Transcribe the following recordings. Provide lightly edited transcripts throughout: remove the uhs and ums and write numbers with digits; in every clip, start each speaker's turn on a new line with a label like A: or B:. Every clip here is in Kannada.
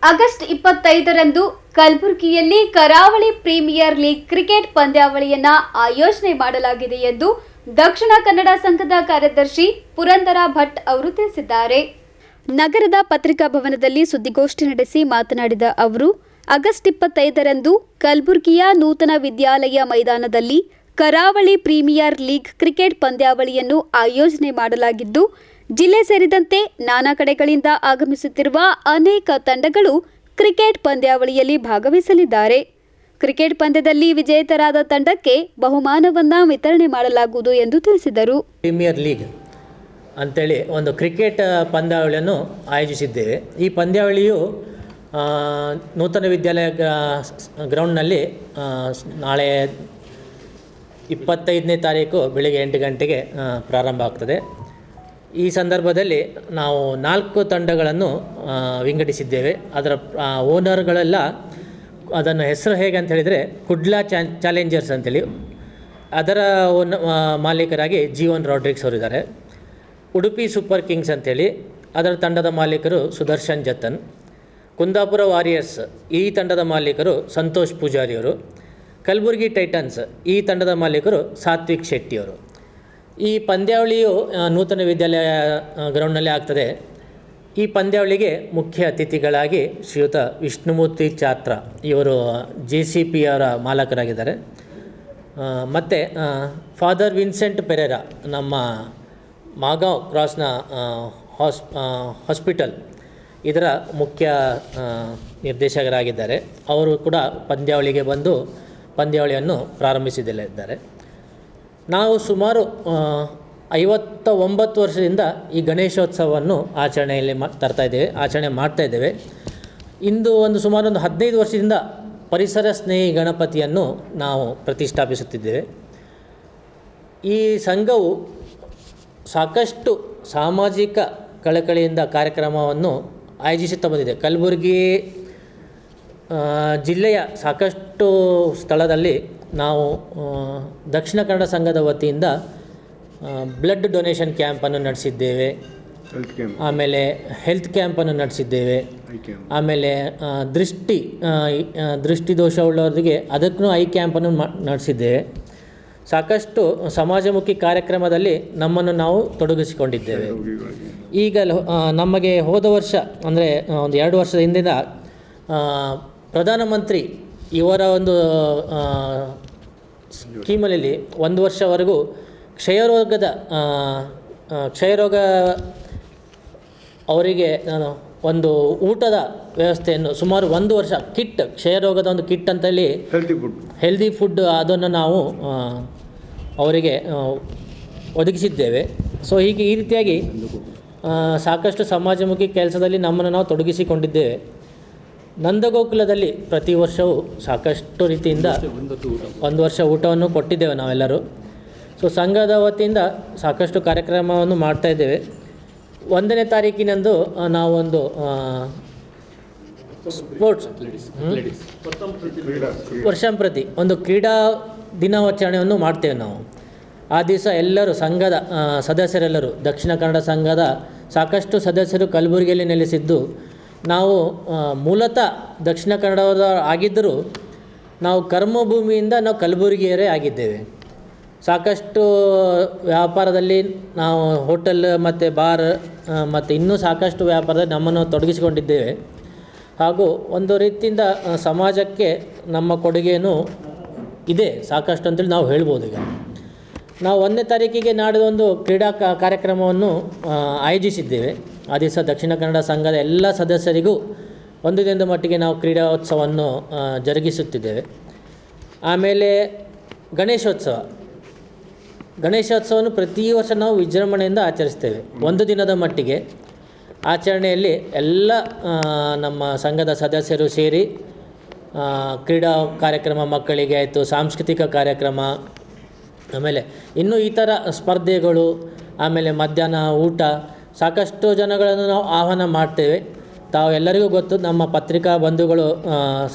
A: ಆಗಸ್ಟ್ 25ರಂದು ಕಲಬುರಗಿಯಲ್ಲಿ ಕರಾವಳಿ ಪ್ರೀಮಿಯರ್ ಲೀಗ್ ಕ್ರಿಕೆಟ್ ಪಂದ್ಯಾವಳಿಯನ್ನ ಆಯೋಜನೆ ಮಾಡಲಾಗಿದೆ ಎಂದು ದಕ್ಷಿಣ ಕನ್ನಡ ಸಂಘದ ಕಾರ್ಯದರ್ಶಿ ಪುರಂದರ ಭಟ್ ಅವರು ತಿಳಿಸಿದ್ದಾರೆ. ನಗರದ ಪತ್ರಿಕಾ ಭವನದಲ್ಲಿ ಸುದ್ದಿಗೋಷ್ಠಿ ನಡೆಸಿ ಮಾತನಾಡಿದ ಅವರು, ಆಗಸ್ಟ್ 25ರಂದು ಕಲಬುರಗಿಯ ನೂತನ ವಿದ್ಯಾಲಯ ಮೈದಾನದಲ್ಲಿ ಕರಾವಳಿ ಪ್ರೀಮಿಯರ್ ಲೀಗ್ ಕ್ರಿಕೆಟ್ ಪಂದ್ಯಾವಳಿಯನ್ನು ಆಯೋಜನೆ ಮಾಡಲಾಗಿದ್ದು, ಜಿಲ್ಲೆ ಸೇರಿದಂತೆ ನಾನಾ ಕಡೆಗಳಿಂದ ಆಗಮಿಸುತ್ತಿರುವ ಅನೇಕ ತಂಡಗಳು ಕ್ರಿಕೆಟ್ ಪಂದ್ಯಾವಳಿಯಲ್ಲಿ ಭಾಗವಹಿಸಲಿದ್ದಾರೆ. ಕ್ರಿಕೆಟ್ ಪಂದ್ಯದಲ್ಲಿ ವಿಜೇತರಾದ ತಂಡಕ್ಕೆ ಬಹುಮಾನವನ್ನು ವಿತರಣೆ ಮಾಡಲಾಗುವುದು ಎಂದು ತಿಳಿಸಿದರು.
B: ಪ್ರೀಮಿಯರ್ ಲೀಗ್ ಅಂತೇಳಿ ಒಂದು ಕ್ರಿಕೆಟ್ ಪಂದ್ಯಾವಳಿಯನ್ನು ಆಯೋಜಿಸಿದ್ದೇವೆ. ಈ ಪಂದ್ಯಾವಳಿಯು ನೂತನ ವಿದ್ಯಾಲಯ ಗ್ರೌಂಡ್ನಲ್ಲಿ ನಾಳೆ 25ನೇ ತಾರೀಕು ಬೆಳಿಗ್ಗೆ 8 ಗಂಟೆಗೆ ಪ್ರಾರಂಭ ಆಗ್ತದೆ. ಈ ಸಂದರ್ಭದಲ್ಲಿ ನಾವು 4 ತಂಡಗಳನ್ನು ವಿಂಗಡಿಸಿದ್ದೇವೆ. ಅದರ ಓನರ್ಗಳೆಲ್ಲ ಅದನ್ನು ಹೆಸರು ಹೇಗೆ ಅಂತ ಹೇಳಿದರೆ ಕುಡ್ಲಾ ಚಾಲೆಂಜರ್ಸ್ ಅಂತೇಳಿ, ಅದರ ಮಾಲೀಕರಾಗಿ ಜೀವನ್ ರಾಡ್ರಿಕ್ಸ್ ಅವರಿದ್ದಾರೆ. ಉಡುಪಿ ಸೂಪರ್ ಕಿಂಗ್ಸ್ ಅಂತೇಳಿ ಅದರ ತಂಡದ ಮಾಲೀಕರು ಸುದರ್ಶನ್ ಜತನ್. ಕುಂದಾಪುರ ವಾರಿಯರ್ಸ್ ಈ ತಂಡದ ಮಾಲೀಕರು ಸಂತೋಷ್ ಪೂಜಾರಿಯವರು. ಕಲಬುರಗಿ ಟೈಟನ್ಸ್ ಈ ತಂಡದ ಮಾಲೀಕರು ಸಾತ್ವಿಕ್ ಶೆಟ್ಟಿಯವರು. ಈ ಪಂದ್ಯಾವಳಿಯು ನೂತನ ವಿದ್ಯಾಲಯ ಗ್ರೌಂಡ್ನಲ್ಲಿ ಆಗ್ತದೆ. ಈ ಪಂದ್ಯಾವಳಿಗೆ ಮುಖ್ಯ ಅತಿಥಿಗಳಾಗಿ ಶ್ರೀಯುತ ವಿಷ್ಣುಮೂರ್ತಿ ಚಾತ್ರ ಇವರು JCPಯವರ ಮಾಲಕರಾಗಿದ್ದಾರೆ. ಮತ್ತು ಫಾದರ್ ವಿನ್ಸೆಂಟ್ ಪೆರೇರಾ ನಮ್ಮ ಮಾಗಾಂವ್ ಕ್ರಾಸ್ನ ಹಾಸ್ಪಿಟಲ್ ಇದರ ಮುಖ್ಯ ನಿರ್ದೇಶಕರಾಗಿದ್ದಾರೆ. ಅವರು ಕೂಡ ಪಂದ್ಯಾವಳಿಗೆ ಬಂದು ಪಂದ್ಯಾವಳಿಯನ್ನು ಪ್ರಾರಂಭಿಸಿದ್ದಾರೆ. ನಾವು ಸುಮಾರು 59 ವರ್ಷದಿಂದ ಈ ಗಣೇಶೋತ್ಸವವನ್ನು ಆಚರಣೆ ಮಾಡ್ತಾಯಿದ್ದೇವೆ. ಇಂದು ಸುಮಾರು 15 ವರ್ಷದಿಂದ ಪರಿಸರ ಸ್ನೇಹಿ ಗಣಪತಿಯನ್ನು ನಾವು ಪ್ರತಿಷ್ಠಾಪಿಸುತ್ತಿದ್ದೇವೆ. ಈ ಸಂಘವು ಸಾಕಷ್ಟು ಸಾಮಾಜಿಕ ಕಳಕಳಿಯಿಂದ ಕಾರ್ಯಕ್ರಮವನ್ನು ಆಯೋಜಿಸುತ್ತಾ ಬಂದಿದೆ. ಕಲಬುರಗಿ ಜಿಲ್ಲೆಯ ಸಾಕಷ್ಟು ಸ್ಥಳದಲ್ಲಿ ನಾವು ದಕ್ಷಿಣ ಕನ್ನಡ ಸಂಘದ ವತಿಯಿಂದ ಬ್ಲಡ್ ಡೊನೇಷನ್ ಕ್ಯಾಂಪನ್ನು ನಡೆಸಿದ್ದೇವೆ. ಆಮೇಲೆ ಹೆಲ್ತ್ ಕ್ಯಾಂಪನ್ನು ನಡೆಸಿದ್ದೇವೆ. ಆಮೇಲೆ ದೃಷ್ಟಿದೋಷವುಳ್ಳವರಿಗೆ ಅದಕ್ಕೂ ಐ ಕ್ಯಾಂಪನ್ನು ನಡೆಸಿದ್ದೇವೆ. ಸಾಕಷ್ಟು ಸಮಾಜಮುಖಿ ಕಾರ್ಯಕ್ರಮದಲ್ಲಿ ನಮ್ಮನ್ನು ನಾವು ತೊಡಗಿಸಿಕೊಂಡಿದ್ದೇವೆ. ಈಗ ನಮಗೆ ಹೋದ ವರ್ಷ ಅಂದರೆ ಒಂದು 2 ವರ್ಷದ ಹಿಂದಿನ ಪ್ರಧಾನಮಂತ್ರಿ ಇವರ ಒಂದು ಸ್ಕೀಮಲ್ಲಿ 1 ವರ್ಷವರೆಗೂ ಕ್ಷಯರೋಗ ಅವರಿಗೆ ಒಂದು ಊಟದ ವ್ಯವಸ್ಥೆಯನ್ನು ಸುಮಾರು 1 ವರ್ಷ ಕ್ಷಯರೋಗದ ಒಂದು ಕಿಟ್ ಅಂತೇಳಿ ಹೆಲ್ದಿ ಫುಡ್ ಅದನ್ನು ನಾವು ಅವರಿಗೆ ಒದಗಿಸಿದ್ದೇವೆ. ಸೊ ಹೀಗೆ ಈ ರೀತಿಯಾಗಿ ಸಾಕಷ್ಟು ಸಮಾಜಮುಖಿ ಕೆಲಸದಲ್ಲಿ ನಮ್ಮನ್ನು ನಾವು ತೊಡಗಿಸಿಕೊಂಡಿದ್ದೇವೆ. ನಂದಗೋಕುಲದಲ್ಲಿ ಪ್ರತಿ ವರ್ಷವೂ ಸಾಕಷ್ಟು ರೀತಿಯಿಂದ 1 ವರ್ಷ ಊಟವನ್ನು ಕೊಟ್ಟಿದ್ದೇವೆ ನಾವೆಲ್ಲರೂ. ಸೊ ಸಂಘದ ವತಿಯಿಂದ ಸಾಕಷ್ಟು ಕಾರ್ಯಕ್ರಮವನ್ನು ಮಾಡ್ತಾಯಿದ್ದೇವೆ. 1ನೇ ತಾರೀಕಿನಂದು ನಾವೊಂದು ಸ್ಪೋರ್ಟ್ಸ್ ವರ್ಷಂಪ್ರತಿ ಒಂದು ಕ್ರೀಡಾ ದಿನಾಚರಣೆಯನ್ನು ಮಾಡ್ತೇವೆ ನಾವು. ಆ ದಿವಸ ಎಲ್ಲರೂ ಸಂಘದ ಸದಸ್ಯರೆಲ್ಲರೂ ದಕ್ಷಿಣ ಕನ್ನಡ ಸಂಘದ ಸಾಕಷ್ಟು ಸದಸ್ಯರು ಕಲಬುರಗಿಯಲ್ಲಿ ನೆಲೆಸಿದ್ದು, ನಾವು ಮೂಲತಃ ದಕ್ಷಿಣ ಕನ್ನಡದ ಆಗಿದ್ದರೂ ನಾವು ಕರ್ಮಭೂಮಿಯಿಂದ ನಾವು ಕಲಬುರಗಿಯರೇ ಆಗಿದ್ದೇವೆ. ಸಾಕಷ್ಟು ವ್ಯಾಪಾರದಲ್ಲಿ ನಾವು ಹೋಟೆಲ್ ಮತ್ತು ಬಾರ್ ಮತ್ತು ಇನ್ನೂ ಸಾಕಷ್ಟು ವ್ಯಾಪಾರದಲ್ಲಿ ನಮ್ಮನ್ನು ತೊಡಗಿಸಿಕೊಂಡಿದ್ದೇವೆ. ಹಾಗೂ ಒಂದು ರೀತಿಯಿಂದ ಸಮಾಜಕ್ಕೆ ನಮ್ಮ ಕೊಡುಗೆಯೂ ಇದೆ ಸಾಕಷ್ಟು ಅಂತೇಳಿ ನಾವು ಹೇಳ್ಬೋದು. ಈಗ ನಾವು 1ನೇ ತಾರೀಕಿಗೆ ನಾಡಿದೊಂದು ಕ್ರೀಡಾ ಕಾರ್ಯಕ್ರಮವನ್ನು ಆಯೋಜಿಸಿದ್ದೇವೆ. ಆ ದಿವಸ ದಕ್ಷಿಣ ಕನ್ನಡ ಸಂಘದ ಎಲ್ಲ ಸದಸ್ಯರಿಗೂ ಒಂದು ದಿನದ ಮಟ್ಟಿಗೆ ನಾವು ಕ್ರೀಡೋತ್ಸವವನ್ನು ಜರುಗಿಸುತ್ತಿದ್ದೇವೆ. ಆಮೇಲೆ ಗಣೇಶೋತ್ಸವವನ್ನು ಪ್ರತಿ ವರ್ಷ ನಾವು ವಿಜೃಂಭಣೆಯಿಂದ ಆಚರಿಸ್ತೇವೆ. 1 ದಿನದ ಮಟ್ಟಿಗೆ ಆಚರಣೆಯಲ್ಲಿ ಎಲ್ಲ ನಮ್ಮ ಸಂಘದ ಸದಸ್ಯರು ಸೇರಿ ಕ್ರೀಡಾ ಕಾರ್ಯಕ್ರಮ ಮಕ್ಕಳಿಗೆ ಆಯಿತು, ಸಾಂಸ್ಕೃತಿಕ ಕಾರ್ಯಕ್ರಮ, ಆಮೇಲೆ ಇನ್ನೂ ಈ ಥರ ಸ್ಪರ್ಧೆಗಳು, ಆಮೇಲೆ ಮಧ್ಯಾಹ್ನ ಊಟ, ಸಾಕಷ್ಟು ಜನಗಳನ್ನು ನಾವು ಆಹ್ವಾನ ಮಾಡ್ತೇವೆ. ತಾವು ಎಲ್ಲರಿಗೂ ಗೊತ್ತು, ನಮ್ಮ ಪತ್ರಿಕಾ ಬಂಧುಗಳು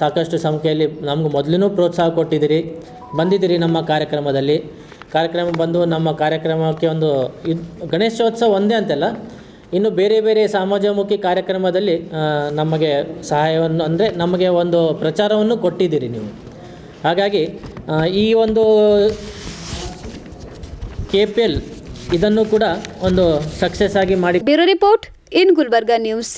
B: ಸಾಕಷ್ಟು ಸಂಖ್ಯೆಯಲ್ಲಿ ನಮ್ಗೆ ಮೊದಲೂ ಪ್ರೋತ್ಸಾಹ ಬಂದಿದ್ದೀರಿ ನಮ್ಮ ಕಾರ್ಯಕ್ರಮ ಬಂದು ನಮ್ಮ ಕಾರ್ಯಕ್ರಮಕ್ಕೆ ಒಂದು ಗಣೇಶೋತ್ಸವ ಒಂದೇ ಅಂತಲ್ಲ, ಇನ್ನು ಬೇರೆ ಬೇರೆ ಸಮಾಜಮುಖಿ ಕಾರ್ಯಕ್ರಮದಲ್ಲಿ ನಮಗೆ ಸಹಾಯವನ್ನು ಅಂದರೆ ನಮಗೆ ಒಂದು ಪ್ರಚಾರವನ್ನು ಕೊಟ್ಟಿದ್ದೀರಿ ನೀವು. ಹಾಗಾಗಿ ಈ ಒಂದು KPL ಇದನ್ನು ಕೂಡ ಒಂದು ಸಕ್ಸಸ್ ಆಗಿ ಮಾಡಿ.
A: Bureau report in Gulbarga news.